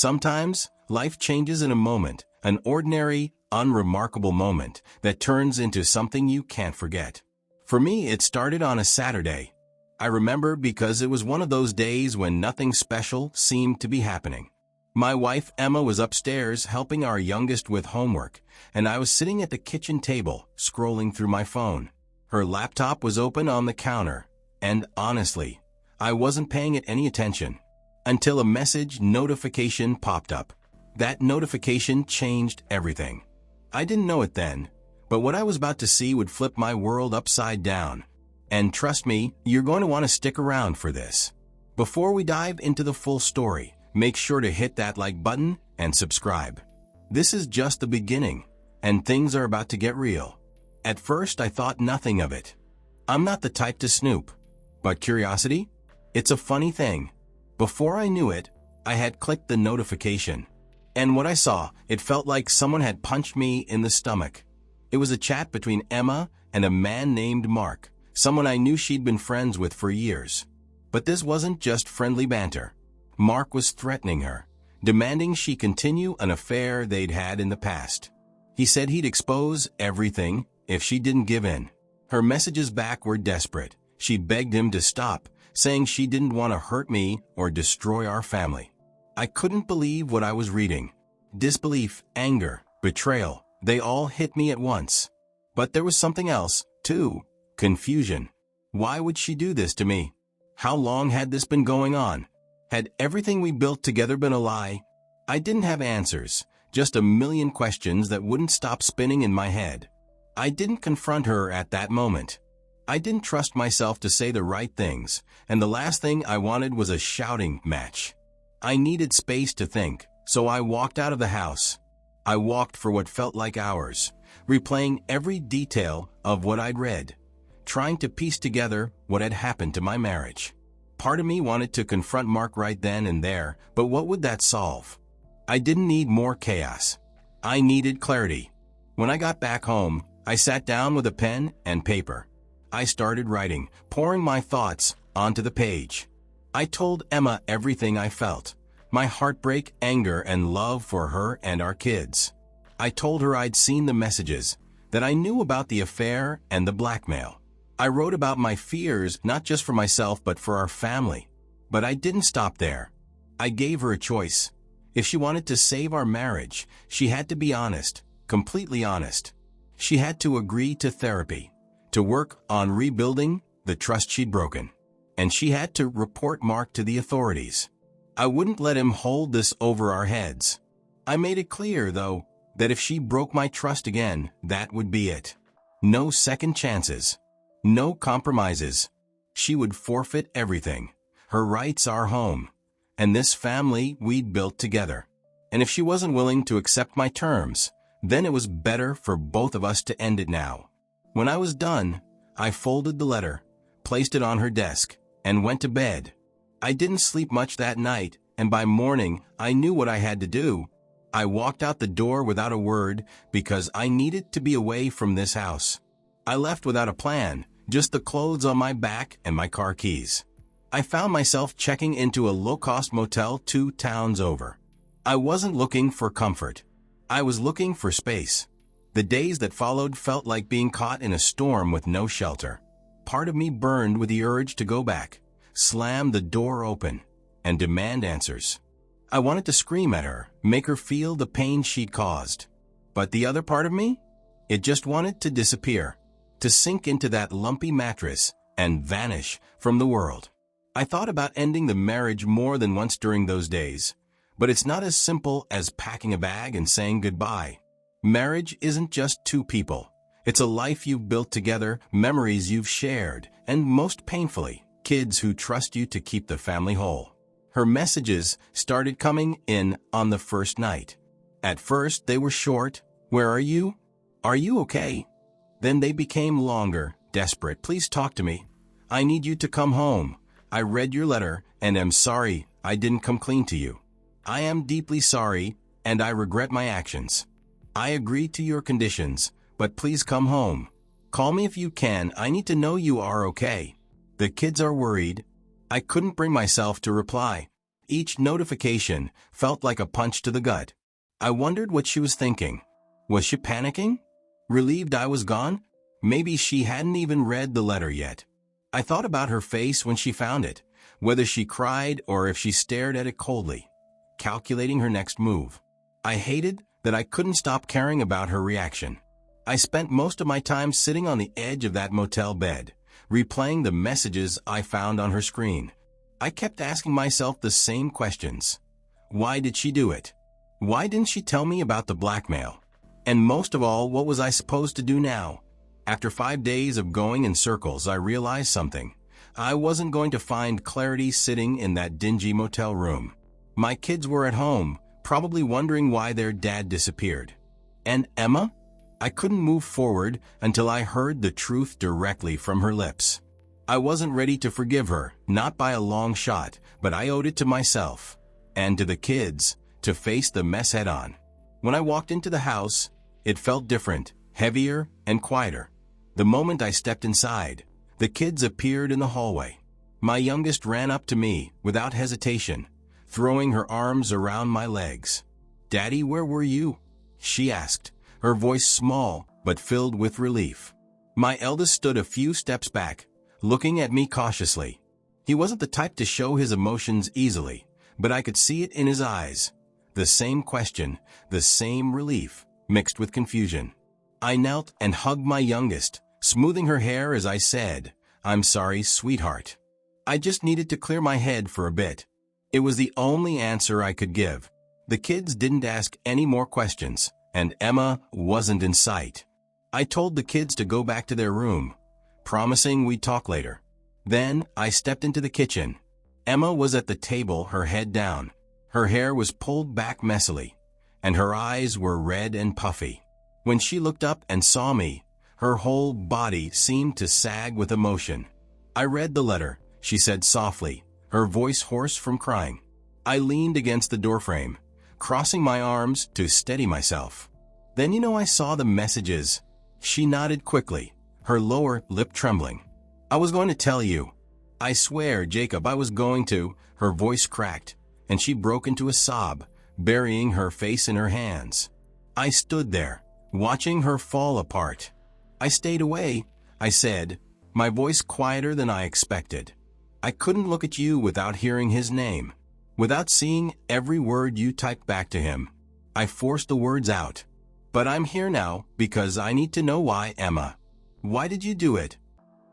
Sometimes, life changes in a moment, an ordinary, unremarkable moment that turns into something you can't forget. For me, it started on a Saturday. I remember because it was one of those days when nothing special seemed to be happening. My wife Emma was upstairs helping our youngest with homework, and I was sitting at the kitchen table, scrolling through my phone. Her laptop was open on the counter, and honestly, I wasn't paying it any attention until a message notification popped up. That notification changed everything. I didn't know it then, but what I was about to see would flip my world upside down. And trust me, you're going to want to stick around for this. Before we dive into the full story, make sure to hit that like button and subscribe. This is just the beginning, and things are about to get real. At first, I thought nothing of it. I'm not the type to snoop. But curiosity? It's a funny thing. Before I knew it, I had clicked the notification. And what I saw, it felt like someone had punched me in the stomach. It was a chat between Emma and a man named Mark, someone I knew she'd been friends with for years. But this wasn't just friendly banter. Mark was threatening her, demanding she continue an affair they'd had in the past. He said he'd expose everything if she didn't give in. Her messages back were desperate. She begged him to stop, saying she didn't want to hurt me or destroy our family. I couldn't believe what I was reading. Disbelief, anger, betrayal, they all hit me at once. But there was something else, too. Confusion. Why would she do this to me? How long had this been going on? Had everything we built together been a lie? I didn't have answers, just a million questions that wouldn't stop spinning in my head. I didn't confront her at that moment. I didn't trust myself to say the right things, and the last thing I wanted was a shouting match. I needed space to think, so I walked out of the house. I walked for what felt like hours, replaying every detail of what I'd read, trying to piece together what had happened to my marriage. Part of me wanted to confront Mark right then and there, but what would that solve? I didn't need more chaos. I needed clarity. When I got back home, I sat down with a pen and paper. I started writing, pouring my thoughts onto the page. I told Emma everything I felt, my heartbreak, anger, and love for her and our kids. I told her I'd seen the messages, that I knew about the affair and the blackmail. I wrote about my fears, not just for myself but for our family. But I didn't stop there. I gave her a choice. If she wanted to save our marriage, she had to be honest, completely honest. She had to agree to therapy, to work on rebuilding the trust she'd broken. And she had to report Mark to the authorities. I wouldn't let him hold this over our heads. I made it clear, though, that if she broke my trust again, that would be it. No second chances. No compromises. She would forfeit everything. Her rights, our home, and this family we'd built together. And if she wasn't willing to accept my terms, then it was better for both of us to end it now. When I was done, I folded the letter, placed it on her desk, and went to bed. I didn't sleep much that night, and by morning, I knew what I had to do. I walked out the door without a word because I needed to be away from this house. I left without a plan, just the clothes on my back and my car keys. I found myself checking into a low-cost motel 2 towns over. I wasn't looking for comfort. I was looking for space. The days that followed felt like being caught in a storm with no shelter. Part of me burned with the urge to go back, slam the door open, and demand answers. I wanted to scream at her, make her feel the pain she'd caused. But the other part of me? It just wanted to disappear, to sink into that lumpy mattress and vanish from the world. I thought about ending the marriage more than once during those days, but it's not as simple as packing a bag and saying goodbye. Marriage isn't just two people. It's a life you've built together, memories you've shared, and most painfully, kids who trust you to keep the family whole. Her messages started coming in on the first night. At first, they were short. Where are you? Are you okay? Then they became longer, desperate. Please talk to me. I need you to come home. I read your letter and am sorry I didn't come clean to you. I am deeply sorry and I regret my actions. I agree to your conditions, but please come home. Call me if you can. I need to know you are okay. The kids are worried. I couldn't bring myself to reply. Each notification felt like a punch to the gut. I wondered what she was thinking. Was she panicking? Relieved I was gone? Maybe she hadn't even read the letter yet. I thought about her face when she found it, whether she cried or if she stared at it coldly, calculating her next move. I hated that I couldn't stop caring about her reaction. I spent most of my time sitting on the edge of that motel bed, replaying the messages I found on her screen. I kept asking myself the same questions. Why did she do it? Why didn't she tell me about the blackmail? And most of all, what was I supposed to do now? After 5 days of going in circles, I realized something. I wasn't going to find clarity sitting in that dingy motel room. My kids were at home, probably wondering why their dad disappeared. And Emma? I couldn't move forward until I heard the truth directly from her lips. I wasn't ready to forgive her, not by a long shot, but I owed it to myself and to the kids to face the mess head on. When I walked into the house, it felt different, heavier, and quieter. The moment I stepped inside, the kids appeared in the hallway. My youngest ran up to me without hesitation, throwing her arms around my legs. "Daddy, where were you?" she asked, her voice small but filled with relief. My eldest stood a few steps back, looking at me cautiously. He wasn't the type to show his emotions easily, but I could see it in his eyes. The same question, the same relief, mixed with confusion. I knelt and hugged my youngest, smoothing her hair as I said, "I'm sorry, sweetheart. I just needed to clear my head for a bit." It was the only answer I could give. The kids didn't ask any more questions, and Emma wasn't in sight. I told the kids to go back to their room, promising we'd talk later. Then I stepped into the kitchen. Emma was at the table, her head down. Her hair was pulled back messily, and her eyes were red and puffy. When she looked up and saw me, her whole body seemed to sag with emotion. "I read the letter," she said softly, her voice hoarse from crying. I leaned against the doorframe, crossing my arms to steady myself. "Then I saw the messages." She nodded quickly, her lower lip trembling. "I was going to tell you. I swear, Jacob, I was going to." Her voice cracked, and she broke into a sob, burying her face in her hands. I stood there, watching her fall apart. "I stayed away," I said, my voice quieter than I expected. "I couldn't look at you without hearing his name, without seeing every word you typed back to him." I forced the words out. "But I'm here now because I need to know why, Emma. Why did you do it?"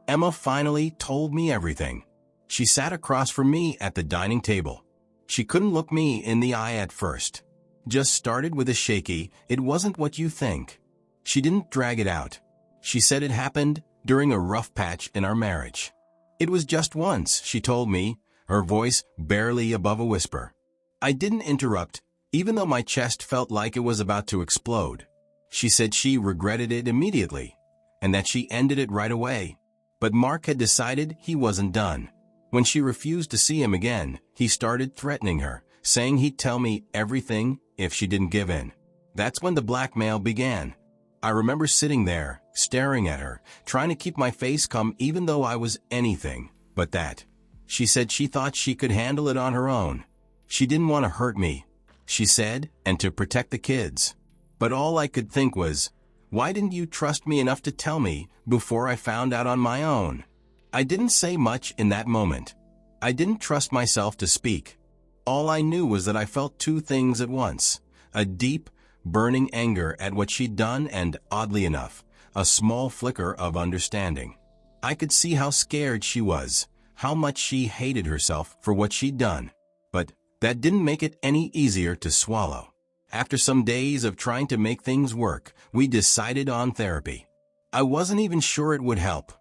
Emma finally told me everything. She sat across from me at the dining table. She couldn't look me in the eye at first. Just started with a shaky, "It wasn't what you think." She didn't drag it out. She said it happened during a rough patch in our marriage. "It was just once," she told me, her voice barely above a whisper. I didn't interrupt, even though my chest felt like it was about to explode. She said she regretted it immediately, and that she ended it right away. But Mark had decided he wasn't done. When she refused to see him again, he started threatening her, saying he'd tell me everything if she didn't give in. That's when the blackmail began. I remember sitting there, staring at her, trying to keep my face calm even though I was anything but that. She said she thought she could handle it on her own. She didn't want to hurt me, she said, and to protect the kids. But all I could think was, why didn't you trust me enough to tell me before I found out on my own? I didn't say much in that moment. I didn't trust myself to speak. All I knew was that I felt two things at once: a deep, burning anger at what she'd done and, oddly enough, a small flicker of understanding. I could see how scared she was, how much she hated herself for what she'd done. But that didn't make it any easier to swallow. After some days of trying to make things work, we decided on therapy. I wasn't even sure it would help,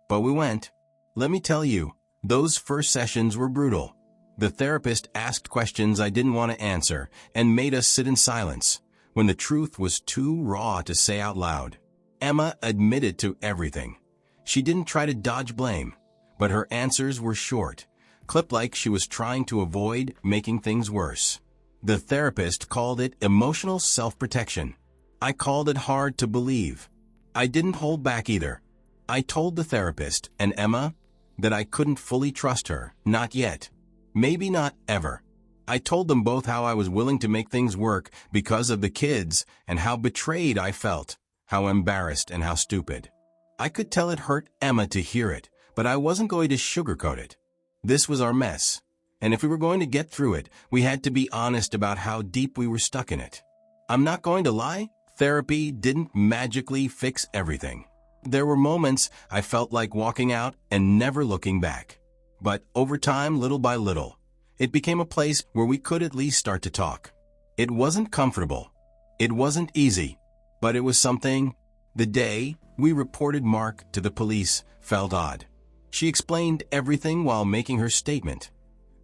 but we went. Let me tell you, those first sessions were brutal. The therapist asked questions I didn't want to answer and made us sit in silence when the truth was too raw to say out loud. Emma admitted to everything. She didn't try to dodge blame, but her answers were short, clipped like she was trying to avoid making things worse. The therapist called it emotional self-protection. I called it hard to believe. I didn't hold back either. I told the therapist and Emma that I couldn't fully trust her, not yet. Maybe not ever. I told them both how I was willing to make things work because of the kids and how betrayed I felt, how embarrassed and how stupid. I could tell it hurt Emma to hear it, but I wasn't going to sugarcoat it. This was our mess, and if we were going to get through it, we had to be honest about how deep we were stuck in it. I'm not going to lie, therapy didn't magically fix everything. There were moments I felt like walking out and never looking back. But over time, little by little, it became a place where we could at least start to talk. It wasn't comfortable. It wasn't easy, but it was something. The day we reported Mark to the police felt odd. She explained everything while making her statement.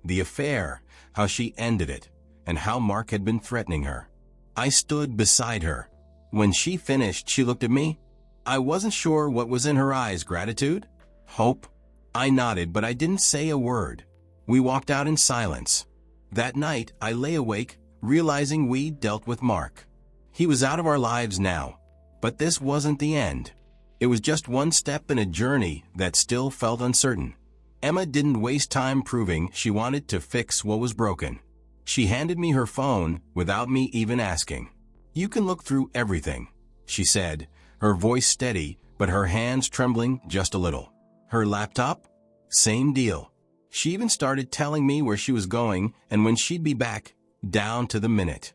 The affair, how she ended it, and how Mark had been threatening her. I stood beside her. When she finished, she looked at me. I wasn't sure what was in her eyes, gratitude? Hope? I nodded, but I didn't say a word. We walked out in silence. That night, I lay awake, realizing we'd dealt with Mark. He was out of our lives now. But this wasn't the end. It was just one step in a journey that still felt uncertain. Emma didn't waste time proving she wanted to fix what was broken. She handed me her phone without me even asking. "You can look through everything," she said, her voice steady, but her hands trembling just a little. Her laptop? Same deal. She even started telling me where she was going and when she'd be back, down to the minute.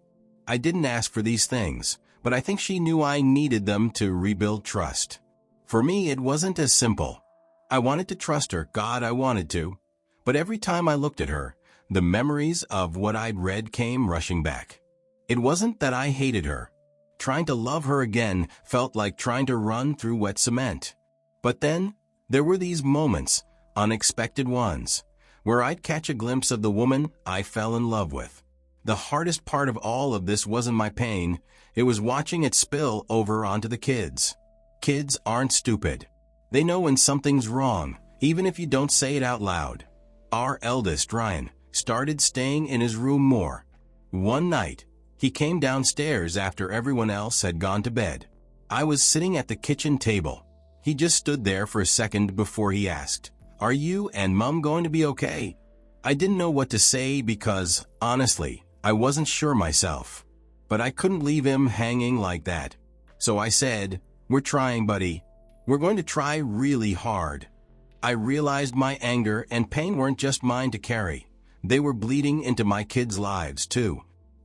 I didn't ask for these things, but I think she knew I needed them to rebuild trust. For me, it wasn't as simple. I wanted to trust her, God, I wanted to. But every time I looked at her, the memories of what I'd read came rushing back. It wasn't that I hated her. Trying to love her again felt like trying to run through wet cement. But then, there were these moments, unexpected ones, where I'd catch a glimpse of the woman I fell in love with. The hardest part of all of this wasn't my pain, it was watching it spill over onto the kids. Kids aren't stupid. They know when something's wrong, even if you don't say it out loud. Our eldest, Ryan, started staying in his room more. One night, he came downstairs after everyone else had gone to bed. I was sitting at the kitchen table. He just stood there for a second before he asked, "Are you and Mum going to be okay?" I didn't know what to say because, honestly, I wasn't sure myself. But I couldn't leave him hanging like that. So I said, "We're trying, buddy. We're going to try really hard." I realized my anger and pain weren't just mine to carry. They were bleeding into my kids' lives, too.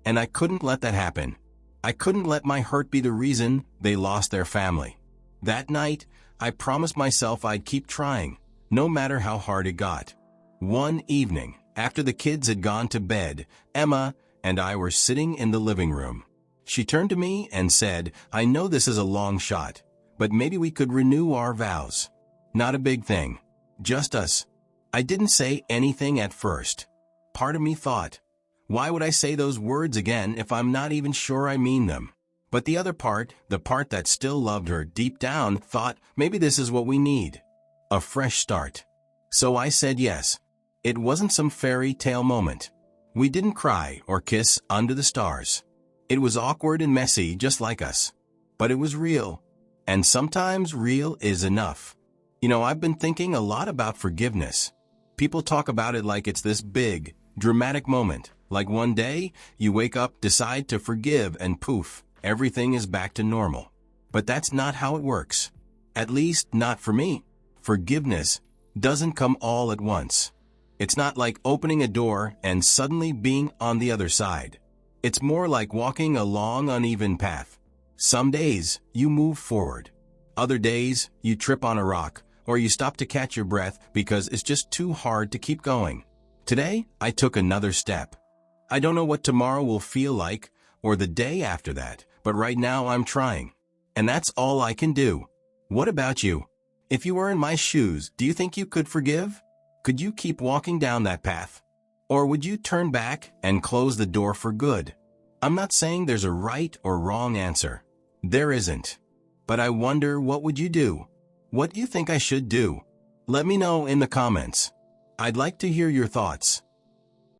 And I couldn't let that happen. I couldn't let my hurt be the reason they lost their family. That night, I promised myself I'd keep trying, no matter how hard it got. One evening, after the kids had gone to bed, Emma and I were sitting in the living room. She turned to me and said, "I know this is a long shot, but maybe we could renew our vows. Not a big thing. Just us." I didn't say anything at first. Part of me thought, why would I say those words again if I'm not even sure I mean them? But the other part, the part that still loved her deep down, thought maybe this is what we need. A fresh start. So I said yes. It wasn't some fairy tale moment. We didn't cry or kiss under the stars. It was awkward and messy just like us. But it was real. And sometimes real is enough. You know, I've been thinking a lot about forgiveness. People talk about it like it's this big, dramatic moment. Like one day, you wake up, decide to forgive, and poof, everything is back to normal. But that's not how it works. At least, not for me. Forgiveness doesn't come all at once. It's not like opening a door and suddenly being on the other side. It's more like walking a long, uneven path. Some days, you move forward. Other days, you trip on a rock, or you stop to catch your breath because it's just too hard to keep going. Today, I took another step. I don't know what tomorrow will feel like, or the day after that, but right now I'm trying. And that's all I can do. What about you? If you were in my shoes, do you think you could forgive? Could you keep walking down that path? Or would you turn back and close the door for good? I'm not saying there's a right or wrong answer. There isn't. But I wonder, what would you do? What do you think I should do? Let me know in the comments. I'd like to hear your thoughts.